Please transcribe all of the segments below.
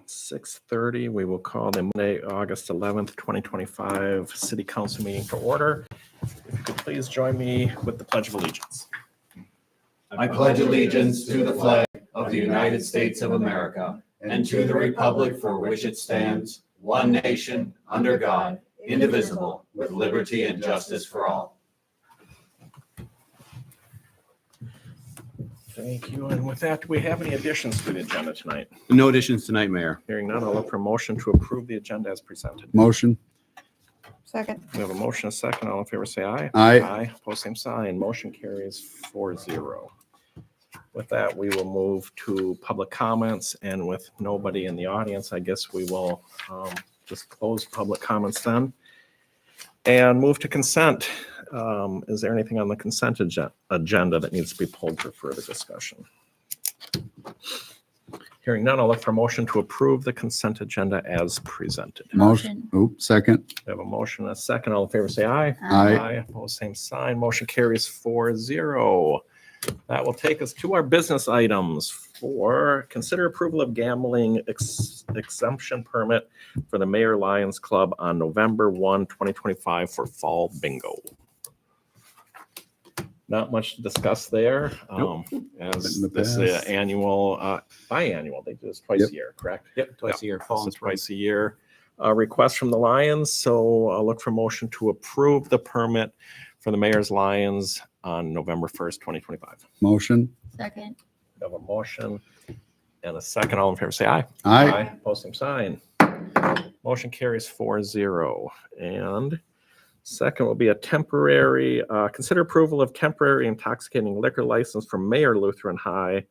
6:30. We will call the Monday, August 11th, 2025 City Council meeting to order. If you could please join me with the Pledge of Allegiance. I pledge allegiance to the flag of the United States of America and to the republic for which it stands, one nation, under God, indivisible, with liberty and justice for all. Thank you. And with that, do we have any additions to the agenda tonight? No additions tonight, Mayor. Hearing none, I'll look for a motion to approve the agenda as presented. Motion. Second. We have a motion, a second. All in favor, say aye. Aye. Aye. Opposed, same sign. Motion carries 4-0. With that, we will move to public comments, and with nobody in the audience, I guess we will just close public comments then and move to consent. Is there anything on the consent agenda that needs to be pulled for further discussion? Hearing none, I'll look for a motion to approve the consent agenda as presented. Motion. Oops, second. We have a motion and a second. All in favor, say aye. Aye. Opposed, same sign. Motion carries 4-0. That will take us to our business items for consider approval of gambling exemption permit for the Mayor Lions Club on November 1, 2025 for fall bingo. Not much to discuss there. As In the this past. biannual, they do this twice Yep. a year, correct? Yep, twice a year, fall So and spring. twice a year. Request from the Lions, so I'll look for a motion to approve the permit for the Mayor's Lions on November 1st, 2025. Motion. Second. We have a motion and a second. All in favor, say aye. Aye. Opposed, same sign. Motion carries 4-0. And second will be a temporary, consider approval of temporary intoxicating liquor license for Mayor Lutheran High,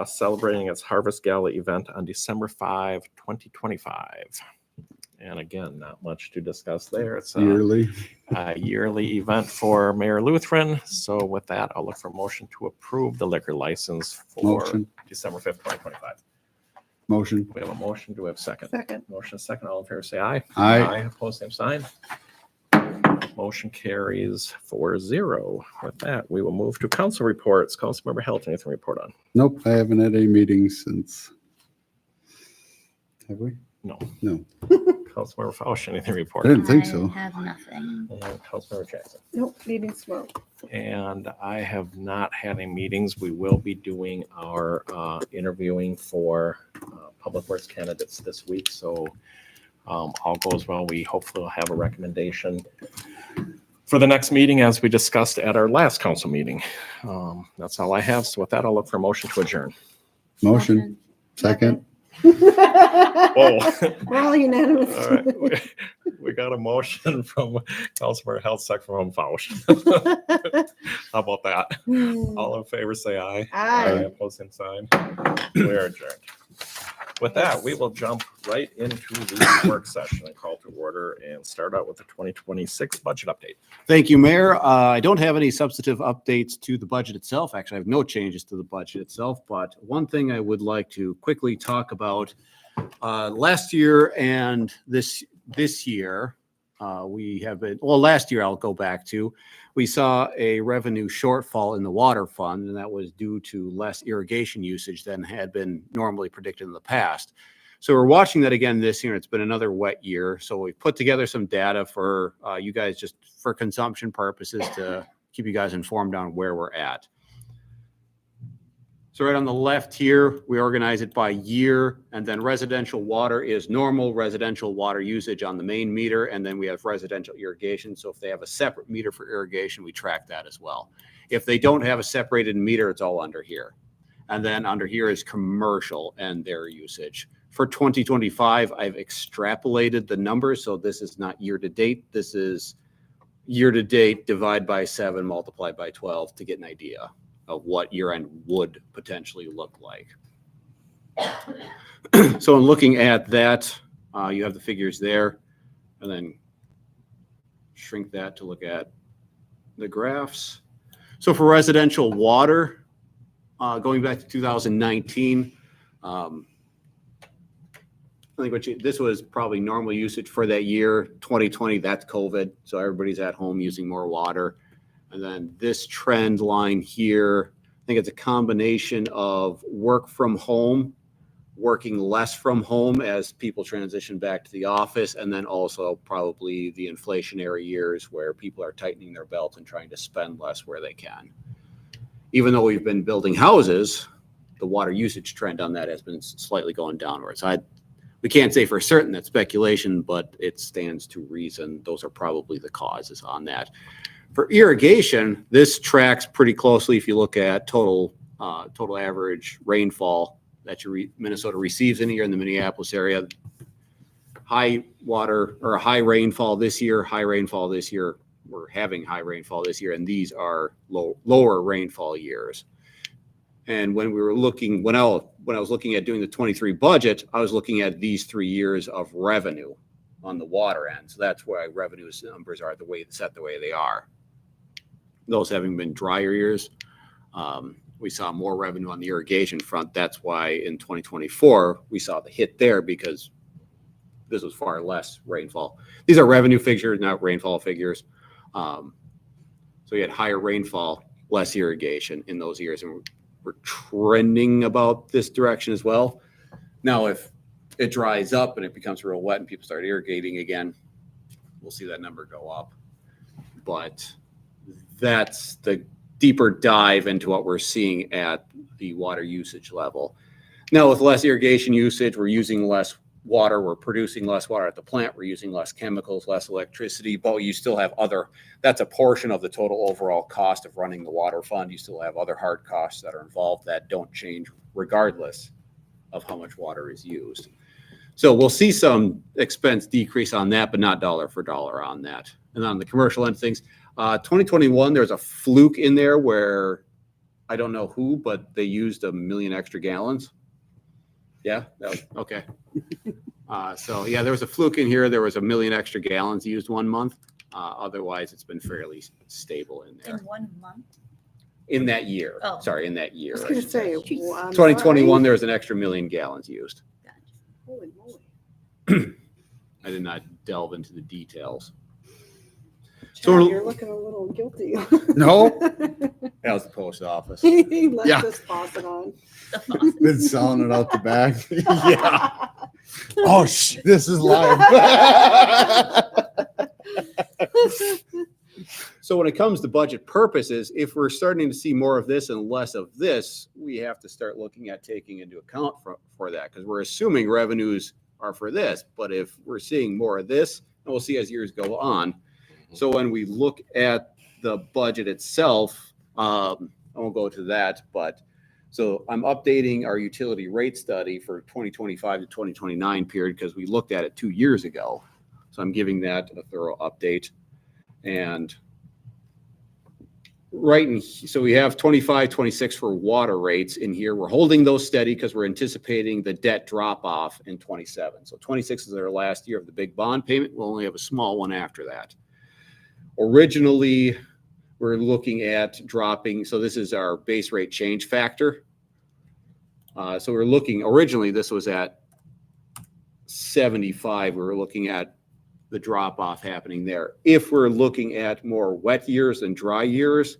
celebrating its Harvest Gala event on December 5, 2025. And again, not much to discuss there. It's Yearly. a yearly event for Mayor Lutheran. So with that, I'll look for a motion to approve the liquor license for Motion. December 5th, 2025. Motion. We have a motion. Do we have a second? Second. Motion second. All in favor, say aye. Aye. Opposed, same sign. Motion carries 4-0. With that, we will move to council reports. Councilmember Helt, anything to report on? Nope, I haven't had any meetings since. Have we? No. No. Councilmember Fausch, anything to report I on? didn't think so. I have nothing. And Councilmember Jackson. Nope, meeting's tomorrow. And I have not had any meetings. We will be doing our interviewing for Public Works candidates this week. So all goes well. We hopefully will have a recommendation for the next meeting as we discussed at our last council meeting. That's all I have. So with that, I'll look for a motion to adjourn. Motion. Second. Whoa. We're all unanimous. All right. We got a motion from Councilmember Helt, second from Fausch. How about that? All in favor, say aye. Aye. Opposed, same sign. We are adjourned. With that, we will jump right into the work session and call to order and start out with the 2026 budget update. Thank you, Mayor. I don't have any substantive updates to the budget itself. Actually, I have no changes to the budget itself, but one thing I would like to quickly talk about, last year and this year, we have been, well, last year I'll go back to, we saw a revenue shortfall in the water fund, and that was due to less irrigation usage than had been normally predicted in the past. So we're watching that again this year. It's been another wet year. So we've put together some data for you guys, just for consumption purposes, to keep you guys informed on where we're at. So right on the left here, we organize it by year, and then residential water is normal residential water usage on the main meter, and then we have residential irrigation. So if they have a separate meter for irrigation, we track that as well. If they don't have a separated meter, it's all under here. And then under here is commercial and their usage. For 2025, I've extrapolated the numbers, so this is not year to date. This is year to date, divide by 7, multiply by 12 to get an idea of what year end would potentially look like. So in looking at that, you have the figures there, and then shrink that to look at the graphs. So for residential water, going back to 2019, I think this was probably normal usage for that year. 2020, that's COVID, so everybody's at home using more water. And then this trend line here, I think it's a combination of work from home working less from home as people transition back to the office, and then also probably the inflationary years where people are tightening their belt and trying to spend less where they can. Even though we've been building houses, the water usage trend on that has been slightly going downwards. We can't say for certain that's speculation, but it stands to reason. Those are probably the causes on that. For irrigation, this tracks pretty closely if you look at total average rainfall that Minnesota receives in a year in the Minneapolis area. High rainfall this year, we're having high rainfall this year, and these are lower rainfall years. And when I was looking at doing the 23 budget, I was looking at these 3 years of revenue on the water end. So that's why revenue numbers are the way they are. Those having been drier years, we saw more revenue on the irrigation front. That's why in 2024, we saw the hit there because this was far less rainfall. These are revenue figures, not rainfall figures. So we had higher rainfall, less irrigation in those years. And we're trending about this direction as well. Now, if it dries up and it becomes real wet and people start irrigating again, we'll see that number go up. But that's the deeper dive into what we're seeing at the water usage level. Now, with less irrigation usage, we're using less water, we're producing less water at the plant, we're using less chemicals, less electricity, but you still have that's a portion of the total overall cost of running the water fund. You still have other hard costs that are involved that don't change regardless of how much water is used. So we'll see some expense decrease on that, but not dollar for dollar on that. And on the commercial end of things, 2021, there's a fluke in there where I don't know who, but they used 1 million extra gallons. Yeah, okay. So yeah, there was a fluke in here. There was 1 million extra gallons used 1 month. Otherwise, it's been fairly stable in there. In 1 month? In that year. Oh. Sorry, in that year. I was going to say, well, I'm 2021, sorry. there was an extra 1 million gallons used. Holy moly. I did not delve into the details. Chad, So- you're looking a little guilty. No, That was the post office. He left Yeah. this faucet on. The faucet. been selling it out the back. Yeah. Oh, this is live. So when it comes to budget purposes, if we're starting to see more of this and less of this, we have to start looking at taking into account for that, because we're assuming revenues are for this. But if we're seeing more of this, and we'll see as years go on. So when we look at the budget itself, I won't go to that, but so I'm updating our utility rate study for 2025 to 2029 period because we looked at it 2 years ago. So I'm giving that a thorough update. And so we have 25, 26 for water rates in here. We're holding those steady because we're anticipating the debt drop off in 27. So 26 is our last year of the big bond payment. We'll only have a small one after that. Originally, we're looking at dropping. So this is our base rate change factor. So we're looking, originally this was at 75. We were looking at the drop off happening there. If we're looking at more wet years than dry years,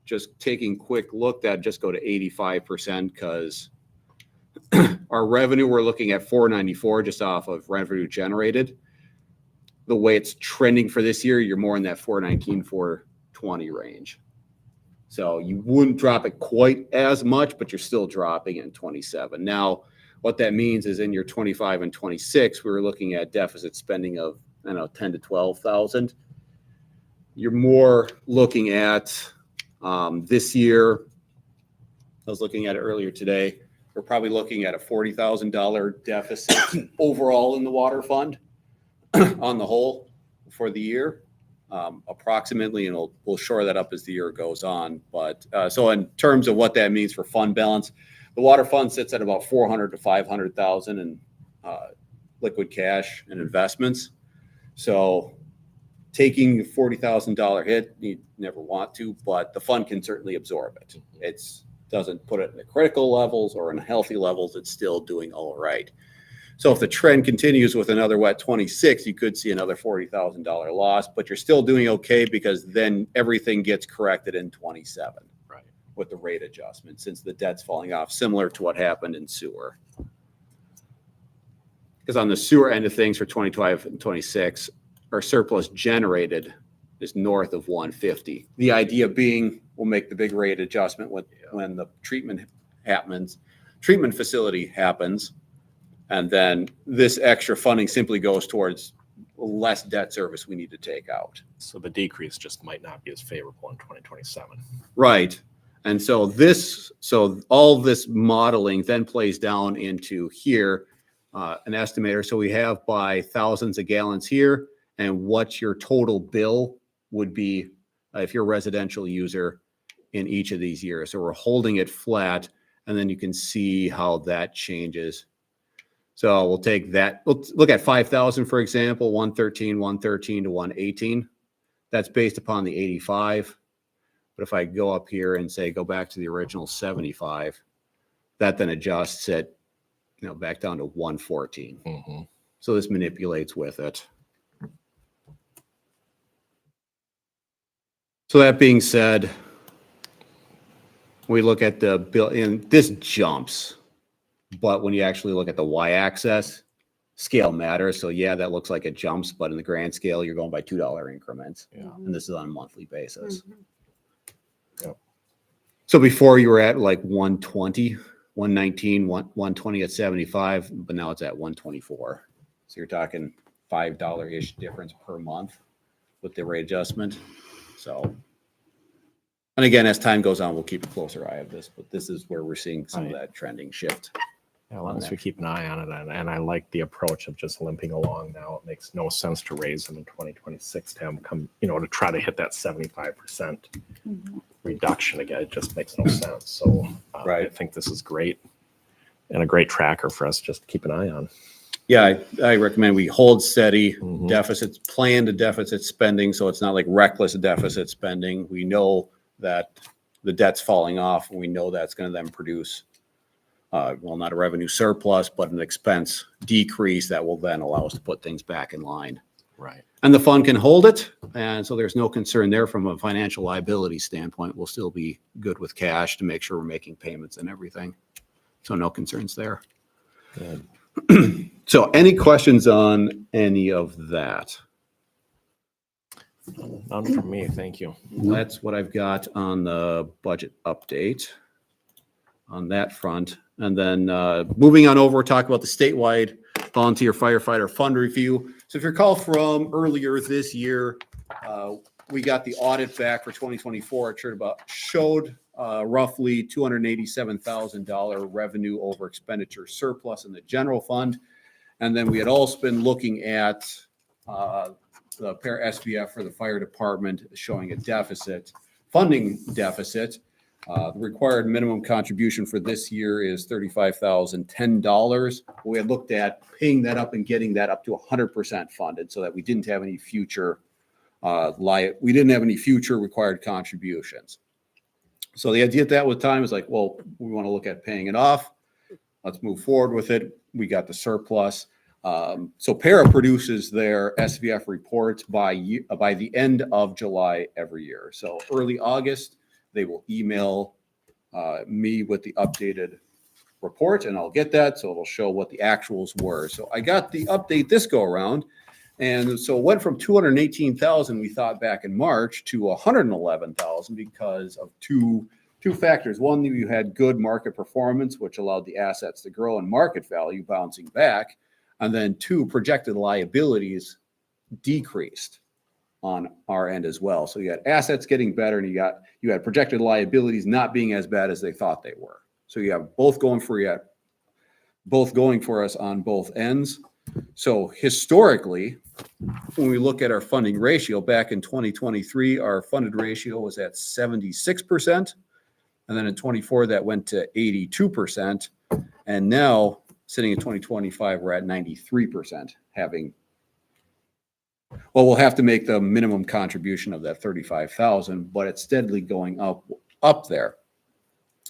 just taking a quick look, that just go to 85% because our revenue, we're looking at 494 just off of revenue generated. The way it's trending for this year, you're more in that 419, 420 range. So you wouldn't drop it quite as much, but you're still dropping in 27. Now, what that means is in your 25 and 26, we were looking at deficit spending of, 10 to 12,000. You're more looking at this year. I was looking at it earlier today. We're probably looking at a $40,000 deficit overall in the water fund on the whole for the year. Approximately, and we'll shore that up as the year goes on. But so in terms of what that means for fund balance, the water fund sits at about 400 to 500,000 in liquid cash and investments. So taking a $40,000 hit, you never want to, but the fund can certainly absorb it. It doesn't put it in the critical levels or in healthy levels. It's still doing all right. So if the trend continues with another wet 26, you could see another $40,000 loss, but you're still doing okay because then everything gets corrected in 27, right? With the rate adjustment, since the debt's falling off, similar to what happened in sewer. because on the sewer end of things for 25 and 26, our surplus generated is north of 150. The idea being we'll make the big rate adjustment when the treatment facility happens. And then this extra funding simply goes towards less debt service we need to take out. So the decrease just might not be as favorable in 2027. Right. And so all this modeling then plays down into here, an estimator. So we have by thousands of gallons here and what your total bill would be if you're a residential user in each of these years. So we're holding it flat, and then you can see how that changes. So we'll take that. We'll look at 5,000, for example, 113 to 118. That's based upon the 85. But if I go up here and say, go back to the original 75, that then adjusts it, back down to 114. Mm-hmm. So this manipulates with it. So that being said, we look at the bill, and this jumps, but when you actually look at the y-axis, scale matters. So yeah, that looks like it jumps, but in the grand scale, you're going by $2 increments. Yeah. And this is on a monthly basis. Mhm. Yep. So before you were at like 120, 119, 120 at 75, but now it's at 124. So you're talking $5-ish difference per month with the rate adjustment. So, and again, as time goes on, we'll keep a closer eye of this, but this is where we're seeing some of that trending shift. As long as we keep an eye on it, and I like the approach of just limping along now. It makes no sense to raise them in 2026 to have them come, to try to hit that 75% reduction again. It just makes no sense. So Right. I think this is great and a great tracker for us just to keep an eye on. Yeah, I recommend we hold steady Mhm. deficits, plan to deficit spending, so it's not like reckless deficit spending. We know that the debt's falling off, and we know that's going to then produce, not a revenue surplus, but an expense decrease that will then allow us to put things back in line. Right. And the fund can hold it, and so there's no concern there from a financial liability standpoint. We'll still be good with cash to make sure we're making payments and everything. So no concerns there. Good. So any questions on any of that? None from me. Thank you. That's what I've got on the budget update on that front. And then moving on over, talk about the statewide volunteer firefighter fund review. So if you recall from earlier this year, we got the audit back for 2024. It showed roughly $287,000 revenue over expenditure surplus in the general fund. And then we had also been looking at the pair SVF for the fire department showing a deficit, funding deficit. The required minimum contribution for this year is $35,010. We had looked at paying that up and getting that up to 100% funded so that we didn't have any future required contributions. So the idea at that time is like, well, we want to look at paying it off. Let's move forward with it. We got the surplus. So PARA produces their SVF reports by the end of July every year. So early August, they will email me with the updated report, and I'll get that. So it'll show what the actuals were. So I got the update this go around. And so it went from 218,000 we thought back in March to 111,000 because of two factors. One, you had good market performance, which allowed the assets to grow and market value bouncing back. And then two, projected liabilities decreased on our end as well. So you had assets getting better, and you had projected liabilities not being as bad as they thought they were. So you have both going for us on both ends. So historically, when we look at our funding ratio back in 2023, our funded ratio was at 76%. And then in 24, that went to 82%. And now sitting in 2025, we're at 93%, we'll have to make the minimum contribution of that 35,000, but it's steadily going up there.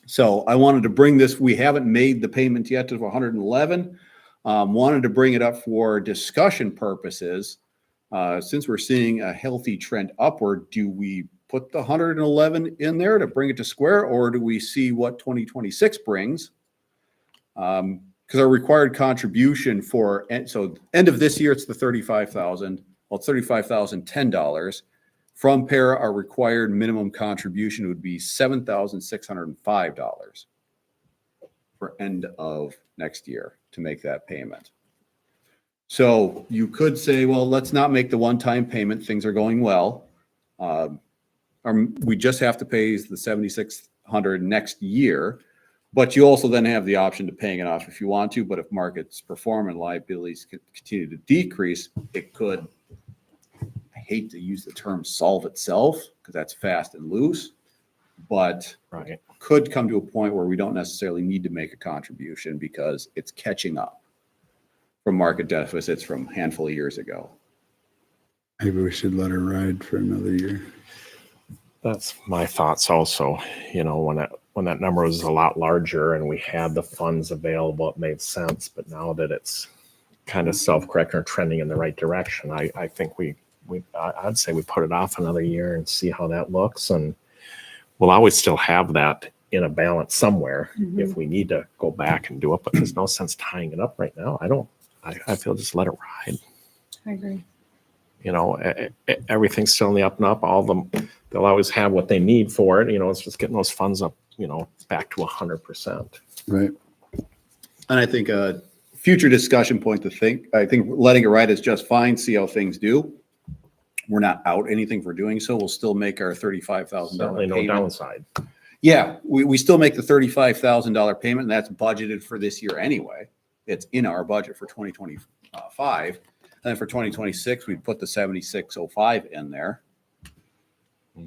So I wanted to bring this, we haven't made the payment yet to 111. Wanted to bring it up for discussion purposes. Since we're seeing a healthy trend upward, do we put the 111 in there to bring it to square, or do we see what 2026 brings? because our required contribution for, and so end of this year, it's the 35,000, well, it's $35,010. From para, our required minimum contribution would be $7,605 for end of next year to make that payment. So you could say, well, let's not make the one-time payment. Things are going well. We just have to pay the $7,600 next year, but you also then have the option to paying it off if you want to. But if markets perform and liabilities continue to decrease, it could, I hate to use the term solve itself because that's fast and loose, but Right. could come to a point where we don't necessarily need to make a contribution because it's catching up from market deficits from a handful of years ago. Maybe we should let her ride for another year. That's my thoughts also. You know, when that number was a lot larger and we had the funds available, it made sense. But now that it's kind of self-correcting or trending in the right direction, I think I'd say we put it off another year and see how that looks. And we'll always still have that in a balance somewhere if we need to go back and do it. But there's no sense tying it up right now. I feel just let it ride. I agree. You know, everything's still in the up and up. All of them, they'll always have what they need for it. You know, it's just getting those funds up, you know, back to 100%. Right. And I think a future discussion point I think letting it ride is just fine, see how things do. We're not out anything for doing so. We'll still make our $35,000 Certainly no payment. downside. Yeah, we still make the $35,000 payment, and that's budgeted for this year anyway. It's in our budget for 2025. And then for 2026, we'd put the 7605 in there.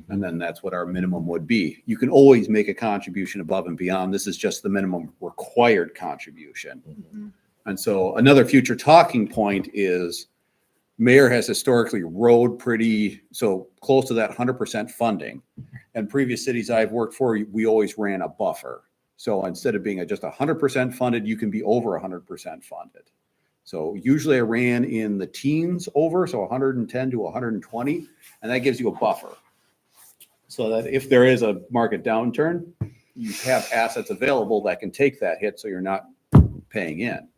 And then that's what our minimum would be. You can always make a contribution above and beyond. This is just the minimum required contribution. And so another future talking point is Mayor has historically rode pretty so close to that 100% funding. And previous cities I've worked for, we always ran a buffer. So instead of being just 100% funded, you can be over 100% funded. So usually I ran in the teens over, so 110 to 120, and that gives you a buffer. So that if there is a market downturn, you have assets available that can take that hit so you're not paying in.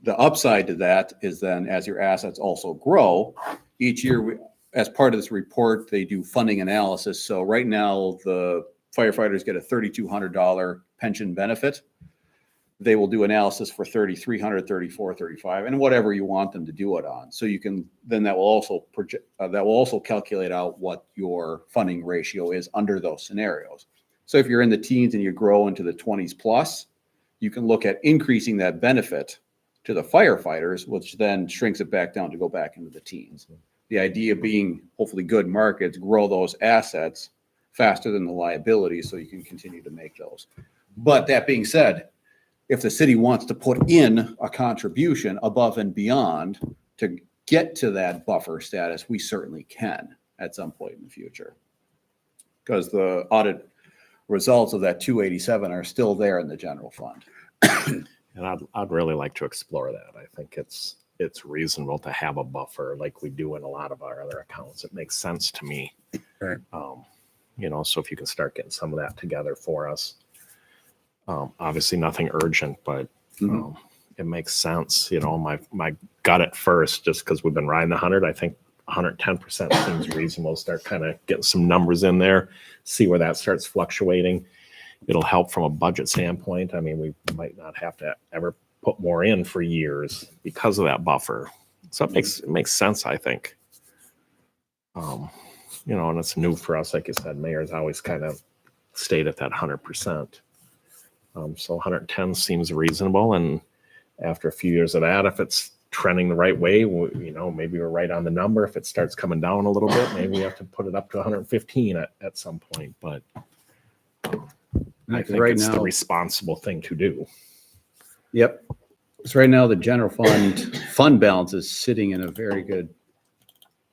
The upside to that is then as your assets also grow, each year as part of this report, they do funding analysis. So right now the firefighters get a $3,200 pension benefit. They will do analysis for $3,300, $3,400, $3,500, and whatever you want them to do it on. So you can then that will also calculate out what your funding ratio is under those scenarios. So if you're in the teens and you grow into the 20s plus, you can look at increasing that benefit to the firefighters, which then shrinks it back down to go back into the teens. The idea being hopefully good markets grow those assets faster than the liabilities so you can continue to make those. But that being said, if the city wants to put in a contribution above and beyond to get to that buffer status, we certainly can at some point in the future. Because the audit results of that 287 are still there in the general fund. And I'd really like to explore that. I think it's reasonable to have a buffer like we do in a lot of our other accounts. It makes sense to me. Right. You know, so if you can start getting some of that together for us. Obviously nothing urgent, but it makes sense. You know, my gut at first, just because we've been riding the 100, I think 110% seems reasonable. Start kind of getting some numbers in there, see where that starts fluctuating. It'll help from a budget standpoint. I mean, we might not have to ever put more in for years because of that buffer. So it makes sense, I think. You know, and it's new for us. Like you said, Mayor's always kind of stayed at that 100%. So 110 seems reasonable. And after a few years of that, if it's trending the right way, you know, maybe we're right on the number. If it starts coming down a little bit, maybe we have to put it up to 115 at some point. But I think right it's now, the responsible thing to do. Yep. So right now, the general fund balance is sitting in a very good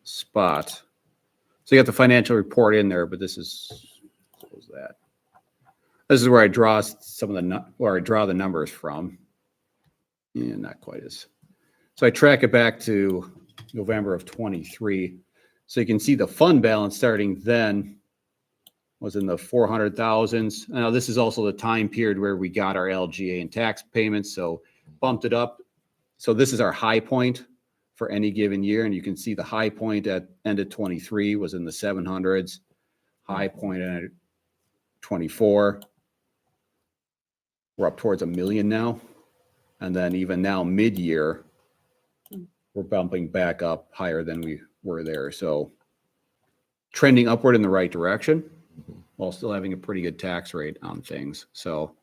spot. So you got the financial report in there, but this is what was that? This is where I draw the numbers from. Yeah, not quite as. So I track it back to November of 23. So you can see the fund balance starting then was in the 400,000s. Now, this is also the time period where we got our LGA and tax payments, so bumped it up. So this is our high point for any given year, and you can see the high point at end of 23 was in the 700s. High point at 24. We're up towards 1 million now. And then even now, mid-year, we're bumping back up higher than we were there. So trending upward in the right direction while still having a pretty good tax rate on things. So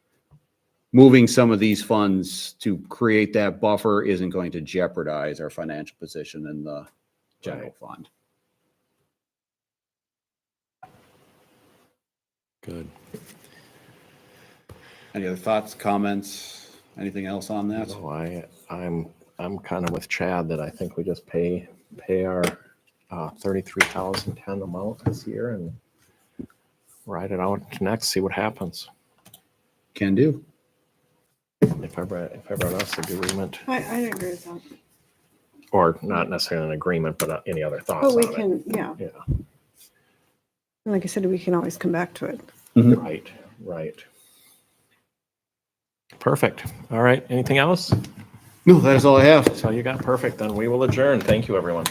moving some of these funds to create that buffer isn't going to jeopardize our financial position in the general fund. Good. Any other thoughts, comments, anything else on that? So I'm kind of with Chad that I think we just pay our 33,010 amount this year and ride it out next, see what happens. Can do. If everyone else agreement, I agree with that. or not necessarily an agreement, but any other thoughts But we on it? can, yeah, Yeah, like I said, we can always come back to it. right. Perfect. All right. Anything else? No, that is all I have. That's all you got? Perfect. Then we will adjourn. Thank you, everyone.